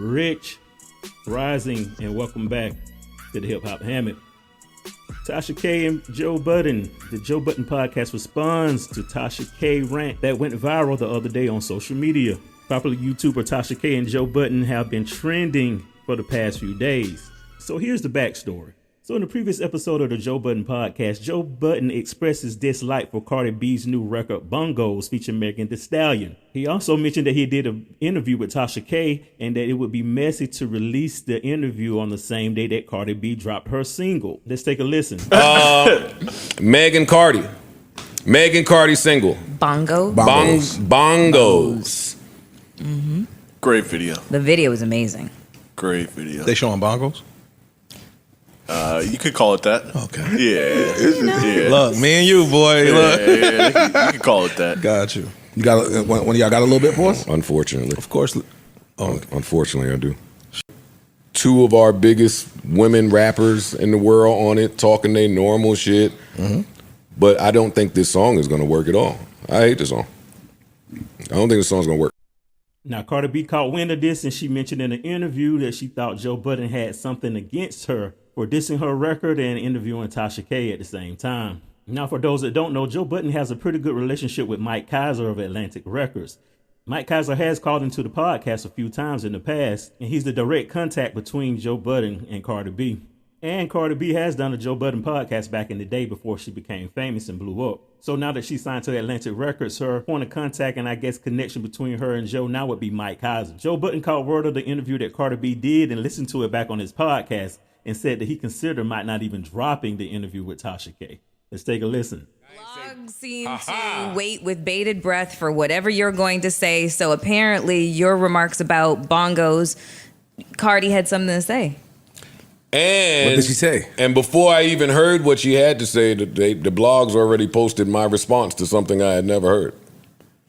Rich, Rising, and welcome back to the Hip Hop Hammock. Tasha K and Joe Budden. The Joe Budden Podcast responds to Tasha K rant that went viral the other day on social media. Popular YouTuber Tasha K and Joe Budden have been trending for the past few days. So here's the backstory. So in the previous episode of the Joe Budden Podcast, Joe Budden expressed his dislike for Cardi B's new record, Bongos, featuring Megan Thee Stallion. He also mentioned that he did an interview with Tasha K and that it would be messy to release the interview on the same day that Cardi B dropped her single. Let's take a listen. Megan Cardi single. Bongos. Bongos. Mm-hmm. Great video. The video was amazing. Great video. They showing bongos? You could call it that. Okay. Yeah. Look, me and you, boy. Look. Yeah, you could call it that. Got you. You got one of y'all got a little bit for us? Unfortunately. Of course. Unfortunately, I do. Two of our biggest women rappers in the world on it, talking their normal shit. Mm-hmm. But I don't think this song is going to work at all. I hate this song. I don't think this song's going to work. Now, Cardi B caught wind of this, and she mentioned in an interview that she thought Joe Budden had something against her for dissing her record and interviewing Tasha K at the same time. Now, for those that don't know, Joe Budden has a pretty good relationship with Mike Kaiser of Atlantic Records. Mike Kaiser has called into the podcast a few times in the past, and he's the direct contact between Joe Budden and Cardi B. And Cardi B has done a Joe Budden podcast back in the day before she became famous and blew up. So now that she's signed to Atlantic Records, her point of contact and I guess connection between her and Joe now would be Mike Kaiser. Joe Budden caught word of the interview that Cardi B did and listened to it back on his podcast and said that he considered might not even dropping the interview with Tasha K. Let's take a listen. Blogs seem to wait with bated breath for whatever you're going to say. So apparently your remarks about bongos, Cardi had something to say. And what did she say? And before I even heard what she had to say, the blogs already posted my response to something I had never heard.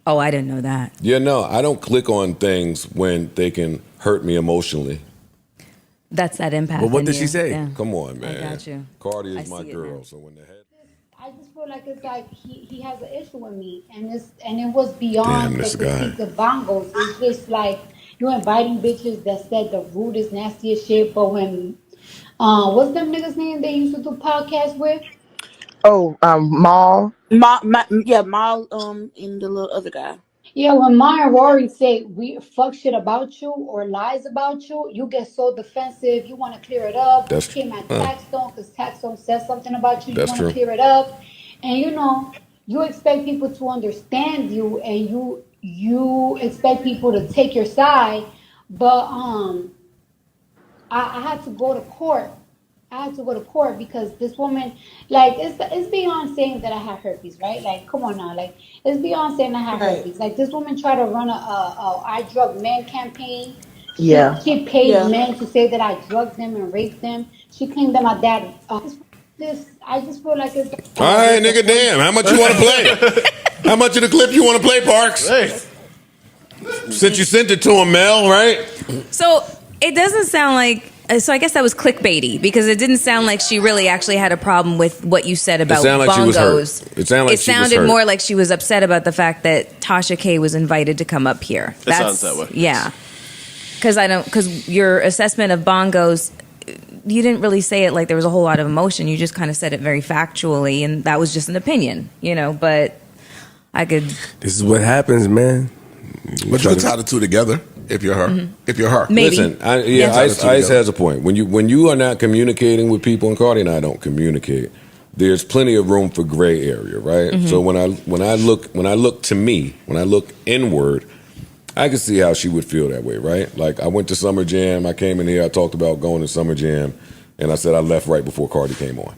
Oh, I didn't know that. Yeah, no, I don't click on things when they can hurt me emotionally. That's that impact. Well, what did she say? Yeah. Come on, man. I got you. Cardi I is my see it girl, now. so when the head... I just feel like it's like he has an issue with me, and it was beyond the critique of bongos. It's just like you inviting bitches that said the rudest, nastiest shit, but when what's them niggas' name they used to do podcasts with? Oh, Maul. Mal, and the little other guy. Yeah, when Ma and Rory say we fuck shit about you or lies about you, you get so defensive. You want to clear it up. That's you came at Taxstone because Taxstone said something about you. You That's want to true. clear it up, and you expect people to understand you, and you expect people to take your side. But I had to go to court. Because this woman, like, it's beyond saying that I have herpes, right? Like, come on now, like, it's beyond saying I have herpes. Like, this woman tried to run a I drug men campaign. She paid men to say that I drugged them and raped them. She claimed that my dad. I just feel like it's. All right, nigga, damn. How much you want to play? How much of the clip you want to play, Parks? Hey. Since you sent it to him, Mel, right? So it doesn't sound like. So I guess that was clickbaity because it didn't sound like she really actually had a problem with what you said about sounded like she was bongos. hurt. It sounded like she was sounded hurt. more like she was upset about the fact that Tasha K was invited to come up here. It sounds that way. Yeah, because your assessment of bongos, you didn't really say it like there was a whole lot of emotion. You just kind of said it very factually, and that was just an opinion, But I could. This is what happens, man. But you can tie the two together if you're her. Mm-hmm. If you're her. Maybe. Listen, Yes. Ice has a point. When you are not communicating with people, and Cardi and I don't communicate, there's plenty of room for gray area, right? Mm-hmm. So when I look inward, I can see how she would feel that way, right? Like I went to Summer Jam, I came in here, I talked about going to Summer Jam, and I said I left right before Cardi came on,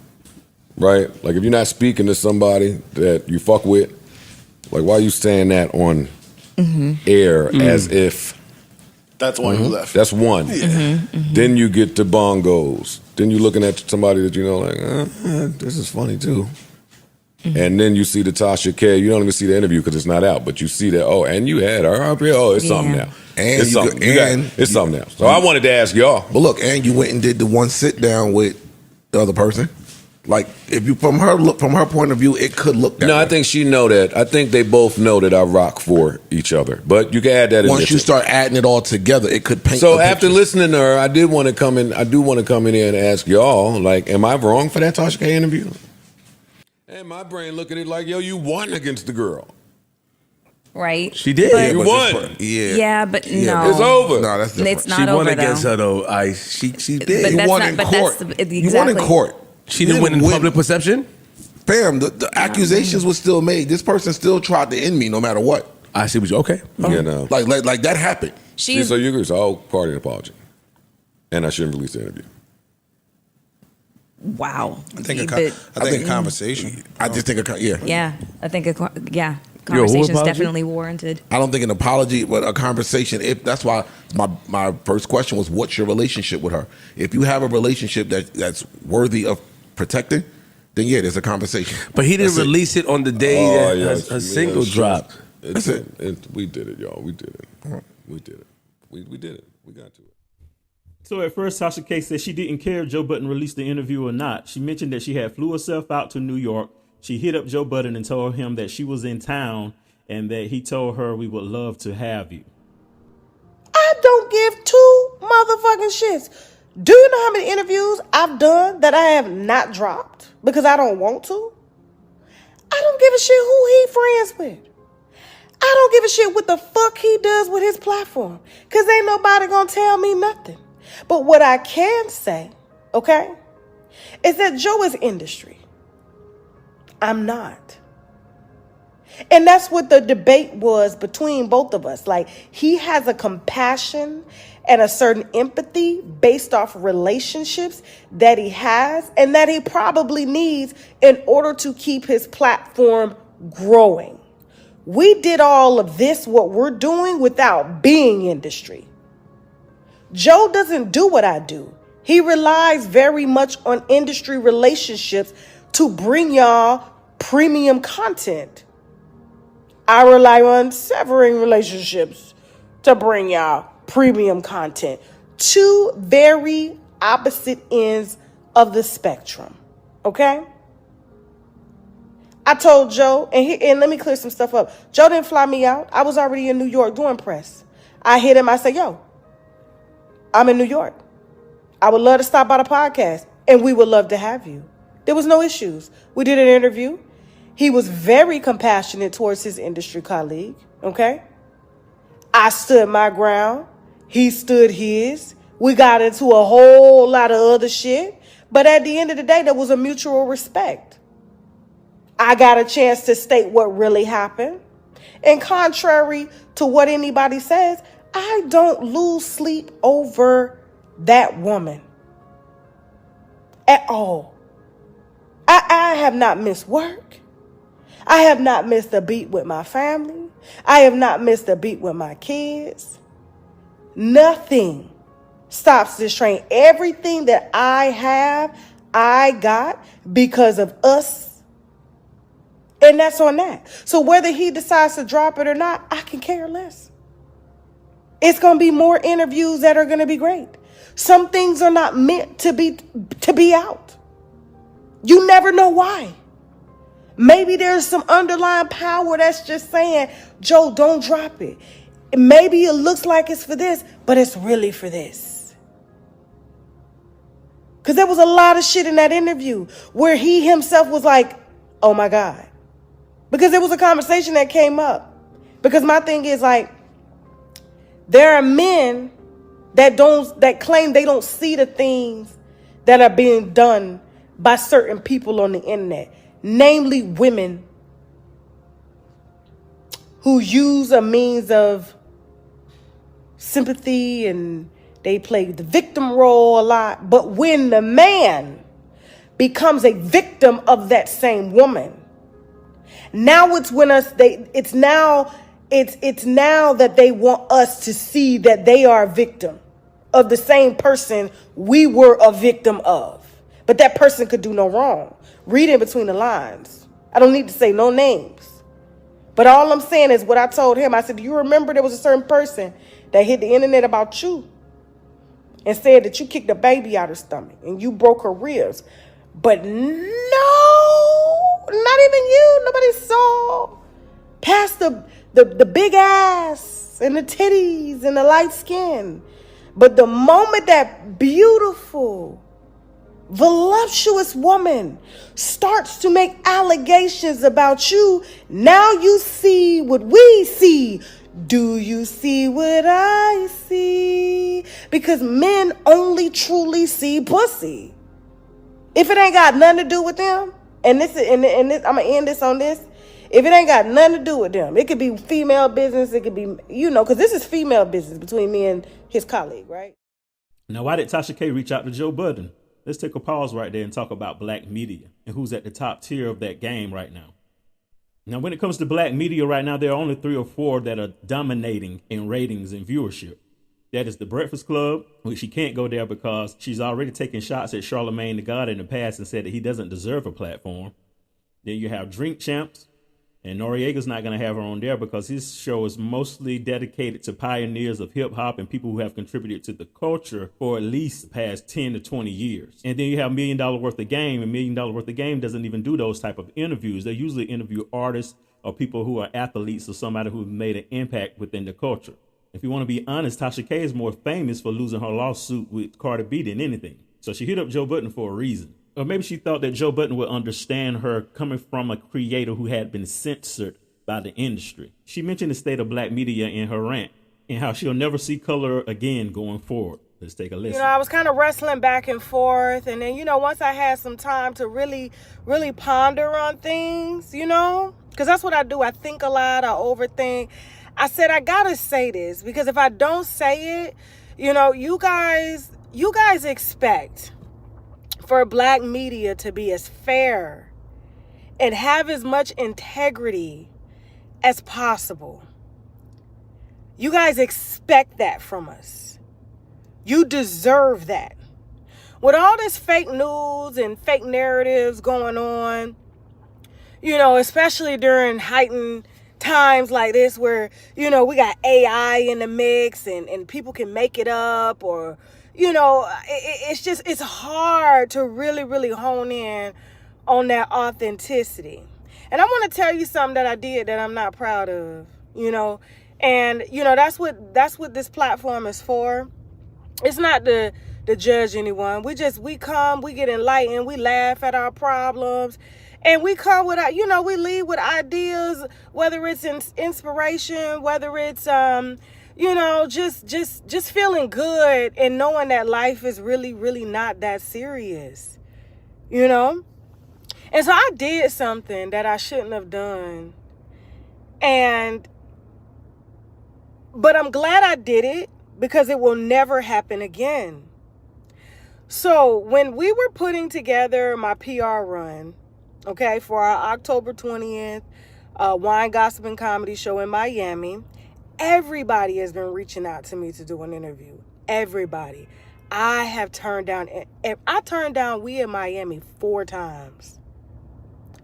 right? Like if you're not speaking to somebody that you fuck with, like why are you saying that on air as if That's why you left. that's one. Then you get to bongos. Then you're looking at somebody that you know like, this is funny too. And then you see the Tasha K. You don't even see the interview because it's not out, but you see that. Oh, and you had her up here. Oh, it's something now. And it's you something. go- You got- and it's something now. So I wanted to ask y'all. But look, and you went and did the one sit down with the other person. Like, if you from her point of view, it could look that way. I think she know that. I think they both know that I rock for each other. But you can add that in. Once you start adding it all together, it could paint. So after listening to her, I do want to come in here and ask y'all, like, am I wrong for that Tasha K interview? And my brain look at it like, yo, you won against the girl. Right. She did. But, You won. Yeah, but no. It's over. No, that's different. It's not She over, won against though. her, though. She did. But You that's won not- in but court. that's the- You won in exactly. court. She didn't win in public perception? Fam, the accusations were still made. This person still tried to end me no matter what. I see what you... Okay. You know. Like that happened. She's So you agree? So I'll party an apology. And I shouldn't release the interview. wow. I think a conversation. I just think Yeah, I think who conversation's apology? definitely warranted. I don't think an apology, but a conversation. If that's why my first question was, what's your relationship with her? If you have a relationship that's worthy of protecting, then yeah, there's a conversation. But he didn't That's it. release it on the day that her single dropped. That's it. We did it, y'all. We did it. We did it. We did it. We got to it. So at first, Tasha K said she didn't care if Joe Budden released the interview or not. She mentioned that she had flew herself out to New York. She hit up Joe Budden and told him that she was in town and that he told her, we would love to have you. I don't give two motherfucking shits. Do you know how many interviews I've done that I have not dropped because I don't want to? I don't give a shit who he friends with. I don't give a shit what the fuck he does with his platform, because ain't nobody gonna tell me nothing. But what I can say, okay, is that Joe is industry. I'm not. And that's what the debate was between both of us. Like, he has a compassion and a certain empathy based off relationships that he has and that he probably needs in order to keep his platform growing. We did all of this, what we're doing, without being industry. Joe doesn't do what I do. He relies very much on industry relationships to bring y'all premium content. I rely on severing relationships to bring y'all premium content. Two very opposite ends of the spectrum. Okay? I told Joe, and let me clear some stuff up. Joe didn't fly me out. I was already in New York doing press. I hit him. I said, yo, I'm in New York. I would love to stop by the podcast, and we would love to have you. There was no issues. We did an interview. He was very compassionate towards his industry colleague, okay? I stood my ground. He stood his. We got into a whole lot of other shit. But at the end of the day, there was a mutual respect. I got a chance to state what really happened. And contrary to what anybody says, I don't lose sleep over that woman at all. I have not missed work. I have not missed a beat with my family. I have not missed a beat with my kids. Nothing stops this train. Everything that I have, I got because of us. And that's on that. So whether he decides to drop it or not, I can care less. It's going to be more interviews that are going to be great. Some things are not meant to be out. You never know why. Maybe there's some underlying power that's just saying, Joe, don't drop it. Maybe it looks like it's for this, but it's really for this. Because there was a lot of shit in that interview where he himself was like, oh my God. Because there was a conversation that came up. Because my thing is, like, there are men that claim they don't see the things that are being done by certain people on the internet, namely women who use a means of sympathy and they play the victim role a lot. But when the man becomes a victim of that same woman, now it's now that they want us to see that they are a victim of the same person we were a victim of. But that person could do no wrong. Read in between the lines. I don't need to say no names. But all I'm saying is what I told him. I said, do you remember there was a certain person that hit the internet about you and said that you kicked a baby out her stomach and you broke her ribs? But no, not even you. Nobody saw past the big ass and the titties and the light skin. But the moment that beautiful, voluptuous woman starts to make allegations about you, now you see what we see. Do you see what I see? Because men only truly see pussy. If it ain't got nothing to do with them, and this I'm gonna end this on this. If it ain't got nothing to do with them, it could be female business. It could be, because this is female business between me and his colleague, right? Now, why did Tasha K reach out to Joe Budden? Let's take a pause right there and talk about black media and who's at the top tier of that game right now. Now, when it comes to black media right now, there are only 3 or 4 that are dominating in ratings and viewership. That is The Breakfast Club, which she can't go there because she's already taken shots at Charlemagne the God in the past and said that he doesn't deserve a platform. Then you have Drink Champs, and Noriega's not going to have her on there because his show is mostly dedicated to pioneers of hip hop and people who have contributed to the culture for at least the past 10 to 20 years. And then you have $1 Million Worth of Game, and $1 Million Worth of Game doesn't even do those type of interviews. They usually interview artists or people who are athletes or somebody who's made an impact within the culture. If you want to be honest, Tasha K is more famous for losing her lawsuit with Cardi B than anything. So she hit up Joe Budden for a reason. Or maybe she thought that Joe Budden would understand her coming from a creator who had been censored by the industry. She mentioned the state of black media in her rant and how she'll never see color again going forward. Let's take a listen. I was kind of wrestling back and forth. And then, once I had some time to really, really ponder on things, because that's what I do. I think a lot. I overthink. I said, I got to say this because if I don't say it, you guys expect for black media to be as fair and have as much integrity as possible. You guys expect that from us. You deserve that. With all this fake news and fake narratives going on, especially during heightened times like this where, we got AI in the mix and people can make it up or, it's hard to really, really hone in on that authenticity. And I want to tell you something that I did that I'm not proud of, and, that's what this platform is for. It's not to judge anyone. We come, we get enlightened, we laugh at our problems. And we come with, we lead with ideas, whether it's inspiration, whether it's, just feeling good and knowing that life is really, really not that serious, And so I did something that I shouldn't have done. But I'm glad I did it because it will never happen again. So when we were putting together my PR run, okay, for our October 20th wine, gossip, and comedy show in Miami, everybody has been reaching out to me to do an interview. Everybody. I turned down We in Miami 4 times.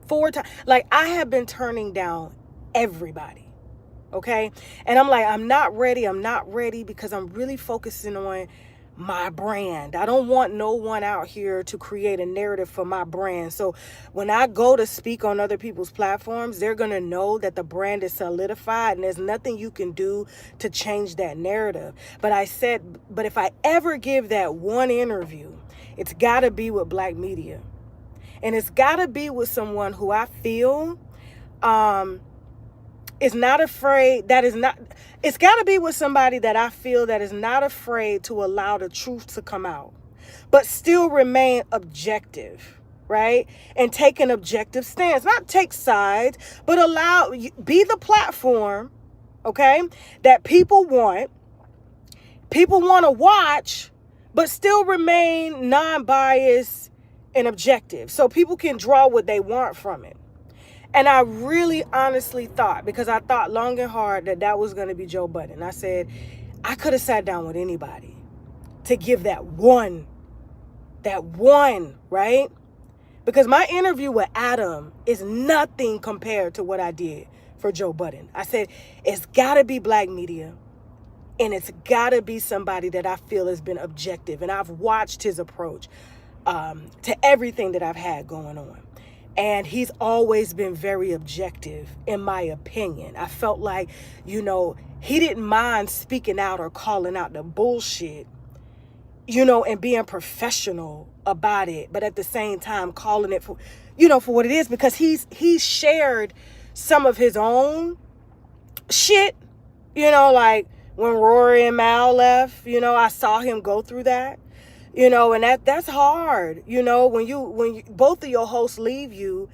4 times. Like, I have been turning down everybody. Okay? And I'm like, I'm not ready because I'm really focusing on my brand. I don't want no one out here to create a narrative for my brand. So when I go to speak on other people's platforms, they're going to know that the brand is solidified and there's nothing you can do to change that narrative. But I said, but if I ever give that one interview, it's got to be with black media. And it's got to be with someone who I feel is not afraid, it's got to be with somebody that I feel that is not afraid to allow the truth to come out, but still remain objective, right? And take an objective stance, not take sides, but be the platform, okay, that people want to watch, but still remain non-biased and objective. So people can draw what they want from it. And I really honestly thought, because I thought long and hard that was going to be Joe Budden. I said, I could have sat down with anybody to give that one, right? Because my interview with Adam is nothing compared to what I did for Joe Budden. I said, it's got to be black media. And it's got to be somebody that I feel has been objective. And I've watched his approach. to everything that I've had going on. And he's always been very objective, in my opinion. I felt like, you know, he didn't mind speaking out or calling out the bullshit, you know, and being professional about it, but at the same time calling it for, you know, for what it is, because he's shared some of his own shit, you know, like when Rory and Mal left, you know, I saw him go through that, you know, and that's hard, you know, when you both of your hosts leave you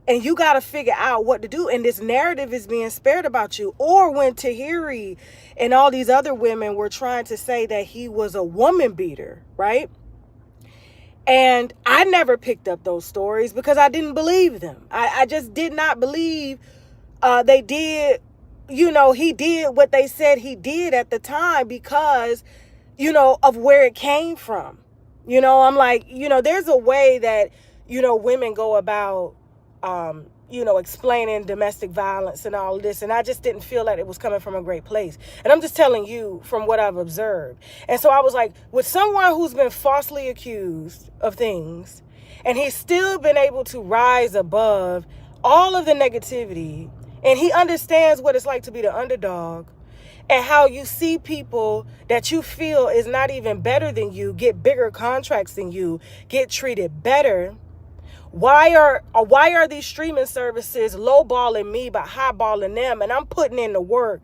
and you got to figure out what to do, and this narrative is being spared about you. Or when Tahiri and all these other women were trying to say that he was a woman beater, right? And I never picked up those stories because I didn't believe them. I just did not believe they did, you know, he did what they said he did at the time because, you know, of where it came from. You know, I'm like, you know, there's a way that, you know, women go about, you know, explaining domestic violence and all of this. And I just didn't feel like it was coming from a great place. And I'm just telling you from what I've observed. And so I was like, with someone who's been falsely accused of things, and he's still been able to rise above all of the negativity, and he understands what it's like to be the underdog, and how you see people that you feel is not even better than you get bigger contracts than you, get treated better. Why are these streaming services lowballing me but highballing them? And I'm putting in the work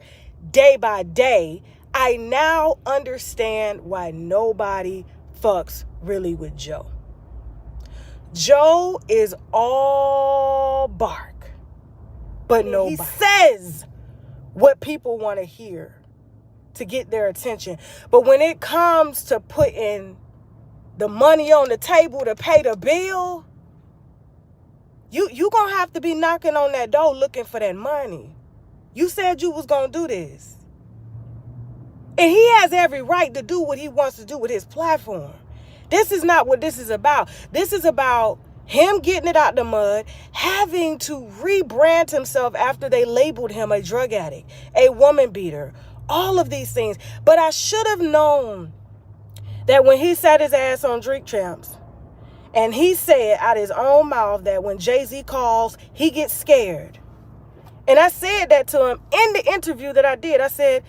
day by day. I now understand why nobody fucks really with Joe. Joe is all bark, but nobody. He says what people want to hear to get their attention. But when it comes to putting the money on the table to pay the bill, you gonna have to be knocking on that door looking for that money. You said you was gonna do this. And he has every right to do what he wants to do with his platform. This is not what this is about. This is about him getting it out the mud, having to rebrand himself after they labeled him a drug addict, a woman beater, all of these things. But I should have known that when he sat his ass on Drink Champs, and he said out his own mouth that when Jay-Z calls, he gets scared. And I said that to him in the interview that I did. I said,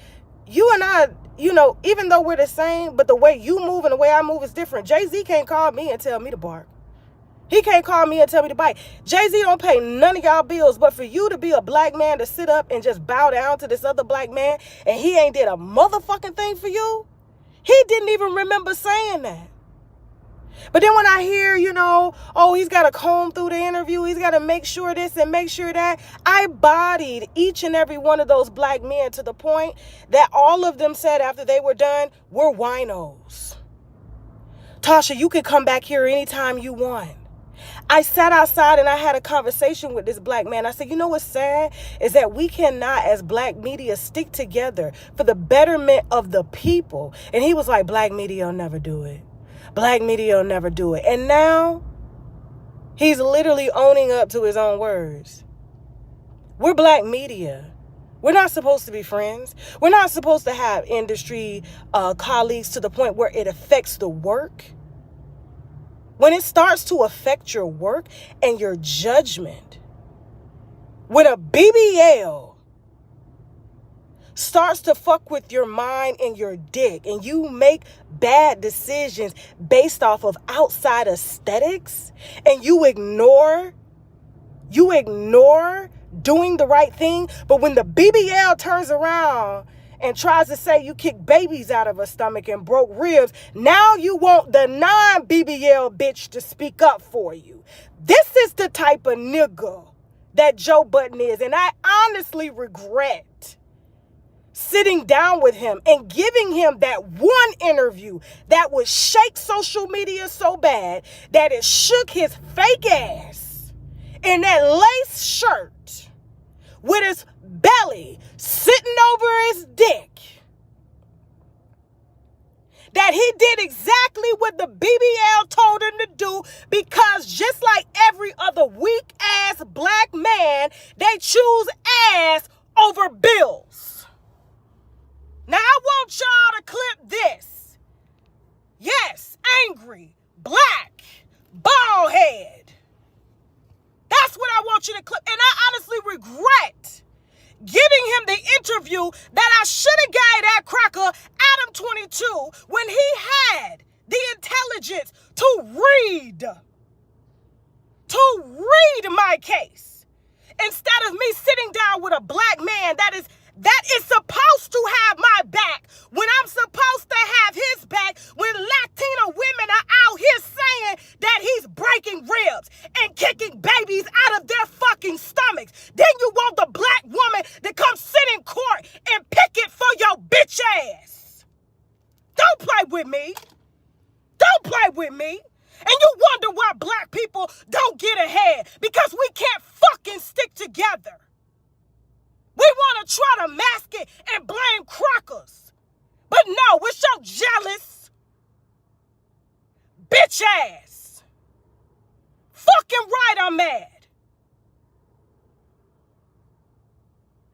you and I, you know, even though we're the same, but the way you move and the way I move is different. Jay-Z can't call me and tell me to bark. He can't call me and tell me to bite. Jay-Z don't pay none of y'all bills, but for you to be a black man to sit up and just bow down to this other black man and he ain't did a motherfucking thing for you, he didn't even remember saying that. But then when I hear, you know, oh, he's got to comb through the interview, he's got to make sure this and make sure that, I bodied each and every one of those black men to the point that all of them said after they were done, we're winos. Tasha, you can come back here anytime you want. I sat outside and I had a conversation with this black man. I said, you know what's sad is that we cannot, as black media, stick together for the betterment of the people. And he was like, black media will never do it. Black media will never do it. And now he's literally owning up to his own words. We're black media. We're not supposed to be friends. We're not supposed to have industry colleagues to the point where it affects the work. When it starts to affect your work and your judgment, when a BBL starts to fuck with your mind and your dick and you make bad decisions based off of outside aesthetics and you ignore doing the right thing, but when the BBL turns around and tries to say you kicked babies out of her stomach and broke ribs, now you want the non-BBL bitch to speak up for you. This is the type of nigga that Joe Budden is, and I honestly regret sitting down with him and giving him that one interview that would shake social media so bad that it shook his fake ass in that lace shirt with his belly sitting over his dick. That he did exactly what the BBL told him to do, because just like every other weak ass black man, they choose ass over bills. Now I want y'all to clip this. Yes, angry, black, interview that I should have gave that cracker Adam 22 when he had the intelligence to read my case instead of me sitting down with a black man that is supposed to have my back when I'm supposed to have his back, when Latina women are out here saying that he's breaking ribs and kicking babies out of their fucking stomachs. Then you want the black woman to come sit in court and picket for your bitch ass. Don't play with me. Don't play with me. And you wonder why black people don't get ahead, because we can't fucking stick together. We want to try to mask it and blame crackers. But no, it's your jealous bitch ass. Fucking right, I'm mad.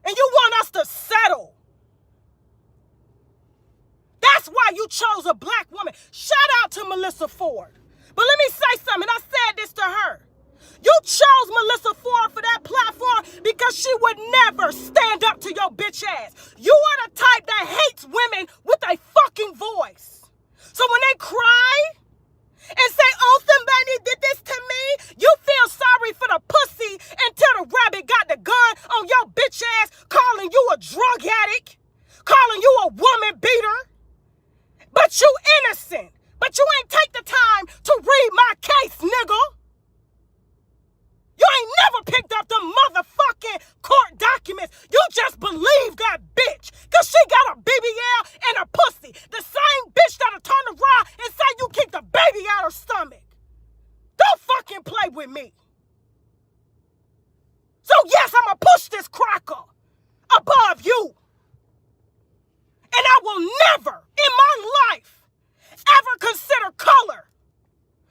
And you want us to settle. That's why you chose a black woman. Shout out to Melissa Ford. But let me say something. I said this to her. You chose Melissa Ford for that platform because she would never stand up to your bitch ass. You are the type that hates women with a fucking voice. So when they cry and say, oh, somebody did this to me, you feel sorry for the pussy until the rabbit got the gun on your bitch ass, calling you a drug addict, calling you a woman beater. But you innocent. But you ain't take the time to read my case, nigga. You ain't never picked up the motherfucking court documents. You just believe that bitch. Because she got a BBL and a pussy. The same bitch that'll turn around and say you kicked the baby out her stomach. Don't fucking play with me. So yes, I'm going to push this cracker above you. And I will never in my life ever consider color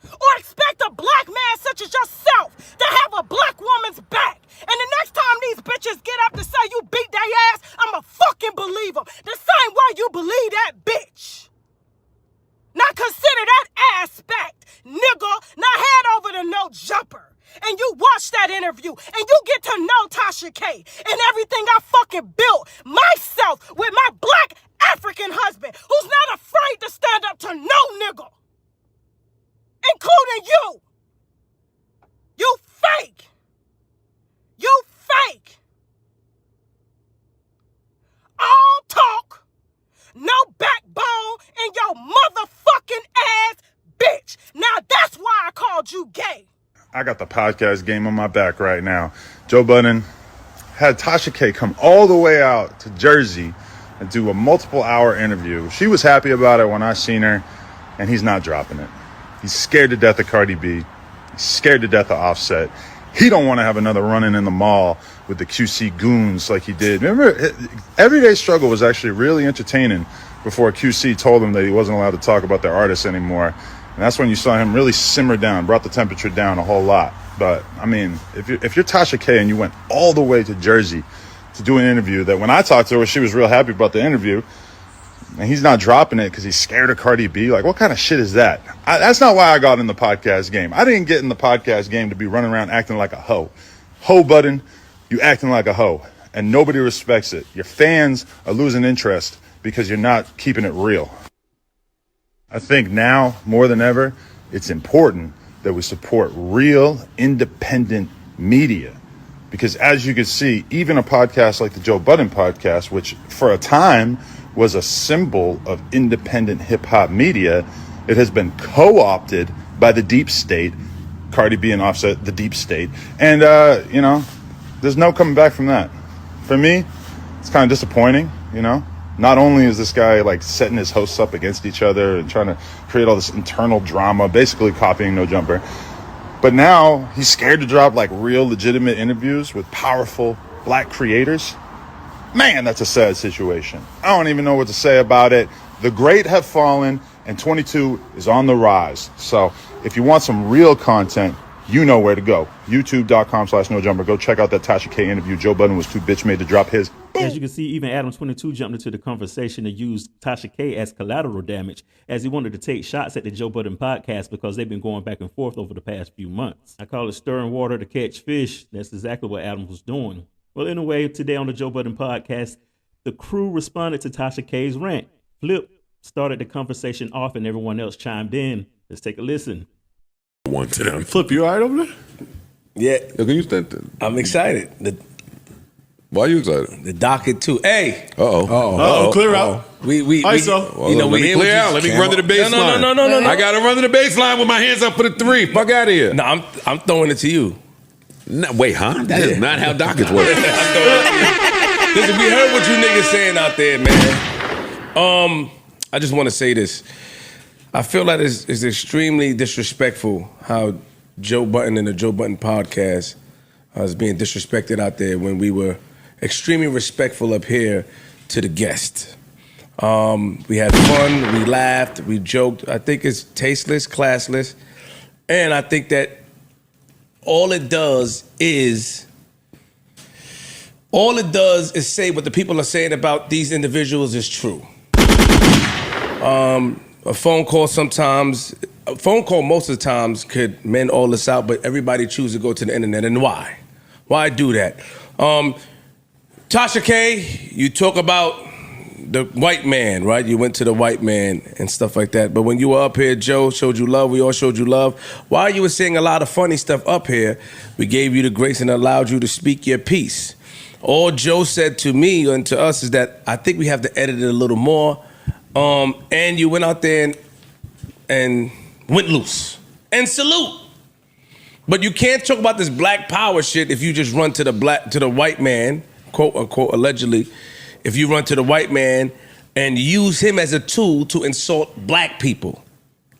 or expect a black man such as yourself to have a black woman's back. And the next time these bitches get up to say you beat their ass, I'ma fucking believe them. The same way you believe that bitch. Now consider that aspect, nigga. Now head over to No Jumper and you watch that interview and you get to know Tasha K and everything I fucking built myself with my black African husband who's not afraid to stand up to no nigga, including you. You fake. You fake. All talk, no backbone in your motherfucking ass, bitch. Now that's why I called you gay. I got the podcast game on my back right now. Joe Budden had Tasha K come all the way out to Jersey and do a multiple-hour interview. She was happy about it when I seen her, and he's not dropping it. He's scared to death of Cardi B. He's scared to death of Offset. He don't want to have another run-in in the mall with the QC goons like he did. Remember, Everyday Struggle was actually really entertaining before QC told him that he wasn't allowed to talk about their artists anymore. And that's when you saw him really simmer down, brought the temperature down a whole lot. But, I mean, if you're Tasha K and you went all the way to Jersey to do an interview that when I talked to her, she was real happy about the interview, and he's not dropping it because he's scared of Cardi B. Like, what kind of shit is that? That's not why I got in the podcast game. I didn't get in the podcast game to be running around acting like a hoe. Hoe Budden, you acting like a hoe, and nobody respects it. Your fans are losing interest because you're not keeping it real. I think now, more than ever, it's important that we support real, independent media. Because as you can see, even a podcast like the Joe Budden Podcast, which for a time was a symbol of independent hip-hop media, it has been co-opted by the deep state, Cardi B and Offset, the deep state. And, there's no coming back from that. For me, it's kind of disappointing, Not only is this guy like setting his hosts up against each other and trying to create all this internal drama, basically copying No Jumper, but now he's scared to drop like real legitimate interviews with powerful black creators. Man, that's a sad situation. I don't even know what to say about it. The great have fallen and 22 is on the rise. So if you want some real content, you know where to go. YouTube.com/NoJumper. Go check out that Tasha K interview. Joe Budden was too bitch made to drop his. As you can see, even Adam 22 jumped into the conversation to use Tasha K as collateral damage, as he wanted to take shots at the Joe Budden Podcast because they've been going back and forth over the past few months. I call it stirring water to catch fish. That's exactly what Adam was doing. Well, anyway, today on the Joe Budden Podcast, The crew responded to Tasha K's rant. Flip started the conversation off and everyone else chimed in. Let's take a listen. One to them. Flip, you all right over there? Yeah. Look, you stand. I'm excited. Why are you excited? The docket too. Hey. Uh-oh, clear out. We Well, you know, let me clear out. Let me run to the baseline. No. I gotta run to the baseline with my hands up for the three. Fuck out of here. No, I'm throwing it to you. No, wait, huh? That is not how dockets work. Listen, we heard what you niggas saying out there, man. I just want to say this. I feel like it's extremely disrespectful how Joe Budden and the Joe Budden Podcast is being disrespected out there when we were extremely respectful up here to the guest. We had fun, we laughed, we joked. I think it's tasteless, classless, and I think that all it does is say what the people are saying about these individuals is true. A phone call most of the times could mend all this out, but everybody chooses to go to the internet. And why? Why do that? Tasha K, you talk about the white man, right? You went to the white man and stuff like that. But when you were up here, Joe showed you love. We all showed you love. While you were saying a lot of funny stuff up here, we gave you the grace and allowed you to speak your piece. All Joe said to me and to us is that I think we have to edit it a little more. And you went out there and went loose. And salute. But you can't talk about this black power shit if you just run to the white man, quote unquote, allegedly, if you run to the white man and use him as a tool to insult black people.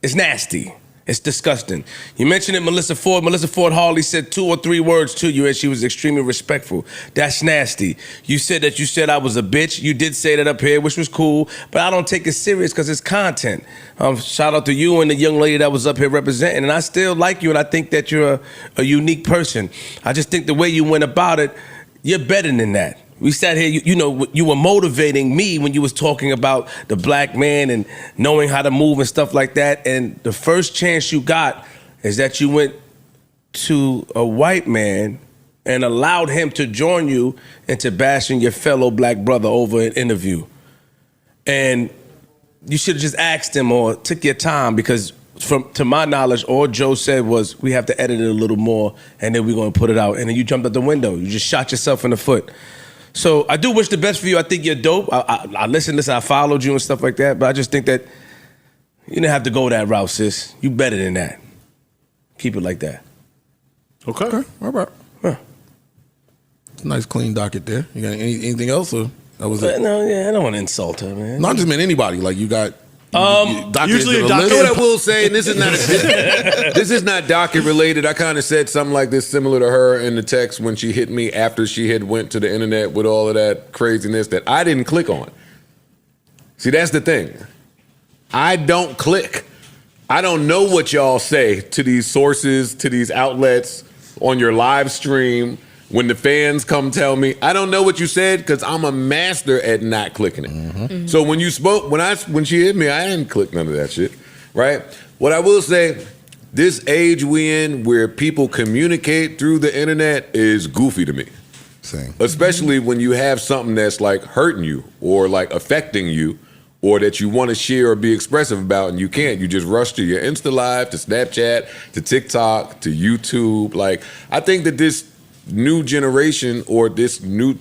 It's nasty. It's disgusting. You mentioned it, Melissa Ford. Melissa Ford hardly said 2 or 3 words to you and she was extremely respectful. That's nasty. You said I was a bitch. You did say that up here, which was cool, but I don't take it serious because it's content. Shout out to you and the young lady that was up here representing, and I still like you and I think that you're a unique person. I just think the way you went about it, you're better than that. We sat here, you were motivating me when you was talking about the black man and knowing how to move and stuff like that. And the first chance you got is that you went to a white man and allowed him to join you into bashing your fellow black brother over an interview. And you should have just asked him or took your time because to my knowledge, all Joe said was, we have to edit it a little more and then we're going to put it out. And then you jumped out the window. You just shot yourself in the foot. So I do wish the best for you. I think you're dope. I listen, I followed you and stuff like that, but I just think that you didn't have to go that route, sis. You better than that. Keep it like that. Okay. All right. Huh. Nice clean docket there. You got anything else? Or that was it? No, I don't want to insult her, man. No, I just meant anybody. Like you got... Usually a docket. You know what I will say, and this is not docket related. I kind of said something like this similar to her in the text when she hit me after she had went to the internet with all of that craziness that I didn't click on. See, that's the thing. I don't click. I don't know what y'all say to these sources, to these outlets on your live stream. When the fans come tell me, I don't know what you said because I'm a master at not clicking it. Mm-hmm. So when you spoke, when she hit me, I didn't click none of that shit, right? What I will say, this age we in where people communicate through the internet is goofy to me. Same. Especially when you have something that's like hurting you or like affecting you or that you want to share or be expressive about and you can't. You just rush to your Insta Live, to Snapchat, to TikTok, to YouTube. Like, I think that this new generation or this new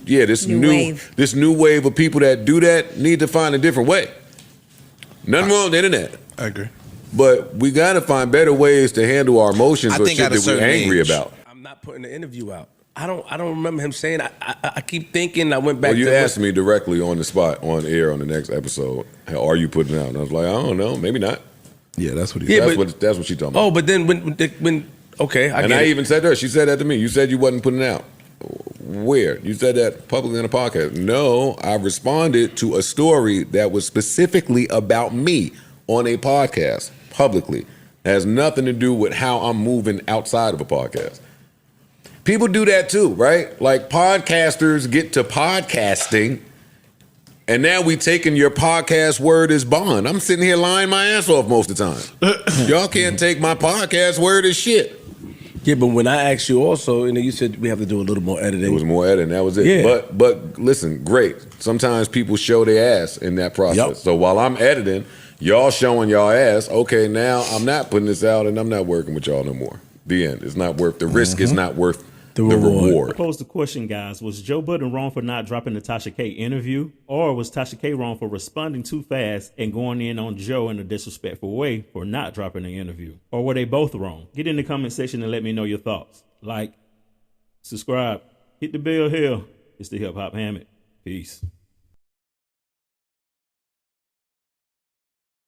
wave of people that do that need to find a different way. Nothing wrong with the internet. I agree. But we got to find better ways to handle our emotions or shit that we're angry about. I'm not putting the interview out. I don't remember him saying. I keep thinking. I went back. Well, you asked me directly on the spot, on air, on the next episode. How are you putting it out? And I was like, I don't know, maybe not. Yeah, that's what he. Yeah, that's what she talking about. Oh, but then when okay, I even said to her. She said that to me. You said you wasn't putting it out. Where? You said that publicly on a podcast. No, I responded to a story that was specifically about me on a podcast publicly. It has nothing to do with how I'm moving outside of a podcast. People do that too, right? Like podcasters get to podcasting and now we taking your podcast word as bond. I'm sitting here lying my ass off most of the time. Y'all can't take my podcast word as shit. Yeah, but when I asked you also, you said we have to do a little more editing. It was more editing. That was it. Yeah. But listen, great. Sometimes people show their ass in that process. Yep. So while I'm editing, y'all showing y'all ass. Okay, now I'm not putting this out, and I'm not working with y'all no more. The end. It's not worth the risk. Is not worth the reward. I posed the question, guys. Was Joe Budden wrong for not dropping the Tasha K interview? Or was Tasha K wrong for responding too fast and going in on Joe in a disrespectful way for not dropping the interview? Or were they both wrong? Get in the comment section and let me know your thoughts. Like, subscribe, hit the bell here. It's the Hip Hop Hammock. Peace.